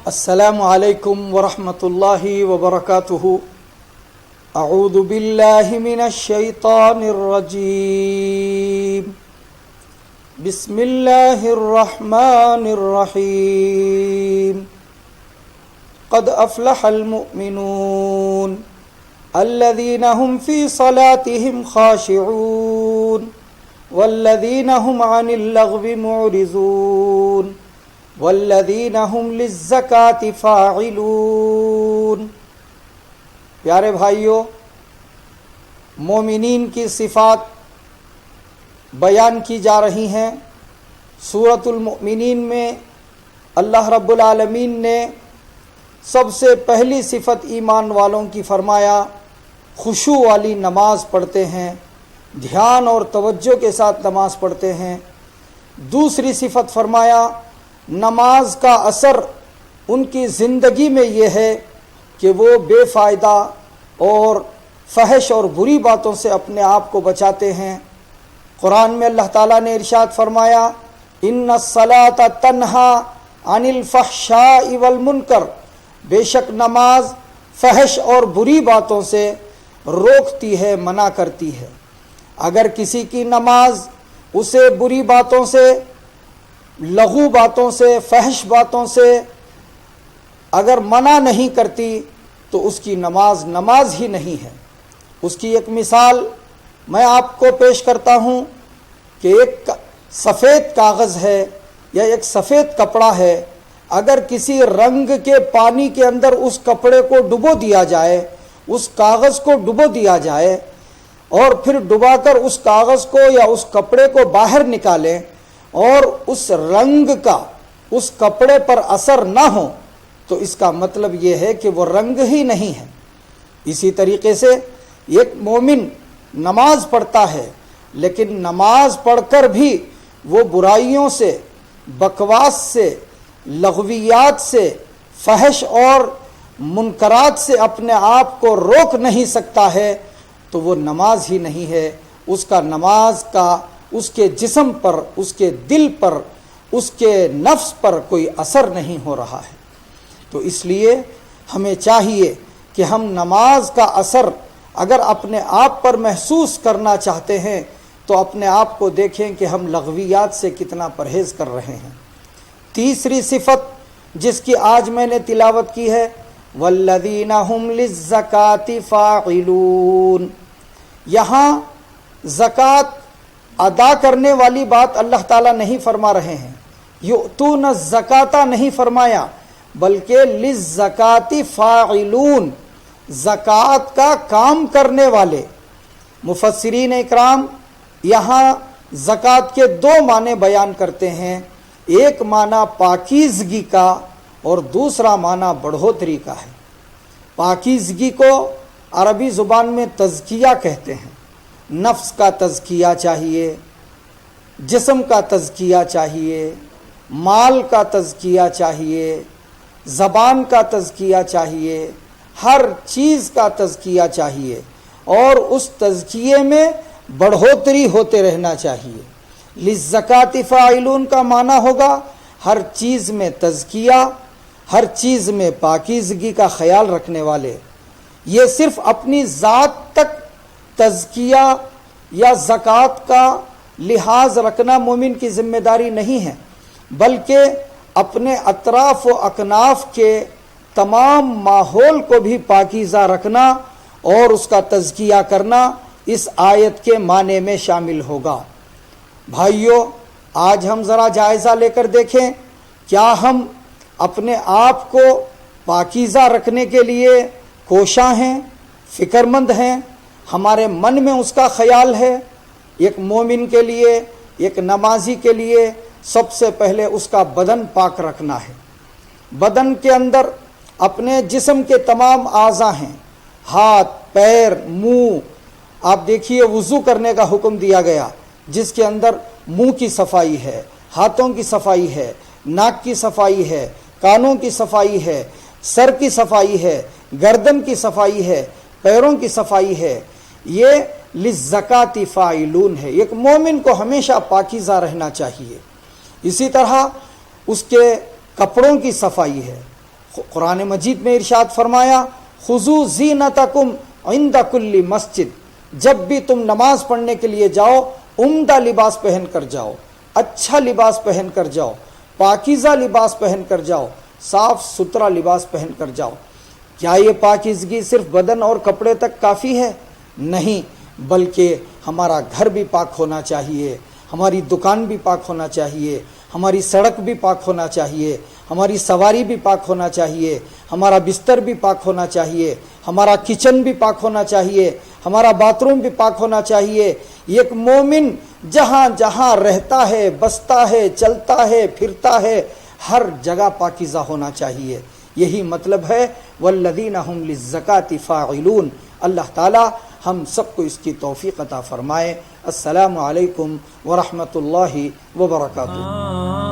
السلام علیکم ورحمۃ اللہ وبرکاتہ۔ اعوذ باللہ من الشیطان الرجیم، بسم اللہ الرحمن الرحیم۔ قد افلح المؤمنون الذین هم فی صلاتهم خاشعون والذین هم عن اللغو معرضون والذین هم للزکاة فاعلون۔ پیارے بھائیو، مومنین کی صفات بیان کی جا رہی ہیں۔ سورۃ المؤمنین میں اللہ رب العالمین نے سب سے پہلی صفت ایمان والوں کی فرمایا خشوع والی نماز پڑھتے ہیں، دھیان اور توجہ کے ساتھ نماز پڑھتے ہیں۔ دوسری صفت فرمایا نماز کا اثر ان کی زندگی میں یہ ہے کہ وہ بے فائدہ اور فحش اور بری باتوں سے اپنے آپ کو بچاتے ہیں۔ قرآن میں اللہ تعالیٰ نے ارشاد فرمایا ان الصلاۃ تنہا عن الفحشاء والمنکر، بے شک نماز فحش اور بری باتوں سے روکتی ہے، منع کرتی ہے۔ اگر کسی کی نماز اسے بری باتوں سے، لغو باتوں سے، فحش باتوں سے اگر منع نہیں کرتی تو اس کی نماز ہی نہیں ہے۔ اس کی ایک مثال میں آپ کو پیش کرتا ہوں کہ ایک سفید کاغذ ہے یا ایک سفید کپڑا ہے، اگر کسی رنگ کے پانی کے اندر اس کپڑے کو ڈبو دیا جائے، اس کاغذ کو ڈبو دیا جائے اور پھر ڈبا کر اس کاغذ کو یا اس کپڑے کو باہر نکالیں اور اس رنگ کا اس کپڑے پر اثر نہ ہو تو اس کا مطلب یہ ہے کہ وہ رنگ ہی نہیں ہے۔ اسی طریقے سے ایک مومن نماز پڑھتا ہے، لیکن نماز پڑھ کر بھی وہ برائیوں سے، بکواس سے، لغویات سے، فحش اور منکرات سے اپنے آپ کو روک نہیں سکتا ہے تو وہ نماز ہی نہیں ہے۔ اس کا نماز کا اس کے جسم پر، اس کے دل پر، اس کے نفس پر کوئی اثر نہیں ہو رہا ہے۔ تو اس لیے ہمیں چاہیے کہ ہم نماز کا اثر اگر اپنے آپ پر محسوس کرنا چاہتے ہیں تو اپنے آپ کو دیکھیں کہ ہم لغویات سے کتنا پرہیز کر رہے ہیں۔ تیسری صفت جس کی آج میں نے تلاوت کی ہے والذین هم للزکاة فاعلون، یہاں زکوٰۃ ادا کرنے والی بات اللہ تعالیٰ نہیں فرما رہے ہیں، یؤتون الزکاة نہیں فرمایا، بلکہ للزکاة فاعلون، زکوٰۃ کا کام کرنے والے۔ مفسرین اکرام یہاں زکوٰۃ کے دو معنی بیان کرتے ہیں، ایک معنی پاکیزگی کا اور دوسرا معنی بڑھوتری کا ہے۔ پاکیزگی کو عربی زبان میں تزکیہ کہتے ہیں۔ نفس کا تزکیہ چاہیے، جسم کا تزکیہ چاہیے، مال کا تزکیہ چاہیے، زبان کا تزکیہ چاہیے، ہر چیز کا تزکیہ چاہیے اور اس تزکیے میں بڑھوتری ہوتے رہنا چاہیے۔ للزکاة فاعلون کا معنی ہوگا ہر چیز میں تزکیہ، ہر چیز میں پاکیزگی کا خیال رکھنے والے۔ یہ صرف اپنی ذات تک تزکیہ یا زکوٰۃ کا لحاظ رکھنا مومن کی ذمہ داری نہیں ہے، بلکہ اپنے اطراف و اکناف کے تمام ماحول کو بھی پاکیزہ رکھنا اور اس کا تزکیہ کرنا اس آیت کے معنی میں شامل ہوگا۔ بھائیو، آج ہم ذرا جائزہ لے کر دیکھیں، کیا ہم اپنے آپ کو پاکیزہ رکھنے کے لیے کوشاں ہیں، فکر مند ہیں، ہمارے من میں اس کا خیال ہے؟ ایک مومن کے لیے، ایک نمازی کے لیے سب سے پہلے اس کا بدن پاک رکھنا ہے۔ بدن کے اندر اپنے جسم کے تمام اعضاء ہیں، ہاتھ، پیر، منہ۔ آپ دیکھیے وضو کرنے کا حکم دیا گیا جس کے اندر منہ کی صفائی ہے، ہاتھوں کی صفائی ہے، ناک کی صفائی ہے، کانوں کی صفائی ہے، سر کی صفائی ہے، گردن کی صفائی ہے، پیروں کی صفائی ہے۔ یہ للزکاة فاعلون ہے۔ ایک مومن کو ہمیشہ پاکیزہ رہنا چاہیے۔ اسی طرح اس کے کپڑوں کی صفائی ہے، قرآن مجید میں ارشاد فرمایا خذو زینتکم عند کل مسجد، جب بھی تم نماز پڑھنے کے لیے جاؤ عمدہ لباس پہن کر جاؤ، اچھا لباس پہن کر جاؤ، پاکیزہ لباس پہن کر جاؤ، صاف ستھرا لباس پہن کر جاؤ۔ کیا یہ پاکیزگی صرف بدن اور کپڑے تک کافی ہے؟ نہیں، بلکہ ہمارا گھر بھی پاک ہونا چاہیے، ہماری دکان بھی پاک ہونا چاہیے، ہماری سڑک بھی پاک ہونا چاہیے، ہماری سواری بھی پاک ہونا چاہیے، ہمارا بستر بھی پاک ہونا چاہیے، ہمارا کچن بھی پاک ہونا چاہیے، ہمارا باتھ روم بھی پاک ہونا چاہیے۔ ایک مومن جہاں جہاں رہتا ہے، بستا ہے، چلتا ہے، پھرتا ہے، ہر جگہ پاکیزہ ہونا چاہیے۔ یہی مطلب ہے والذین هم للزکاة فاعلون۔ اللہ تعالی ہم سب کو اس کی توفیق عطا فرمائے۔ السلام علیکم ورحمۃ اللہ وبرکاتہ۔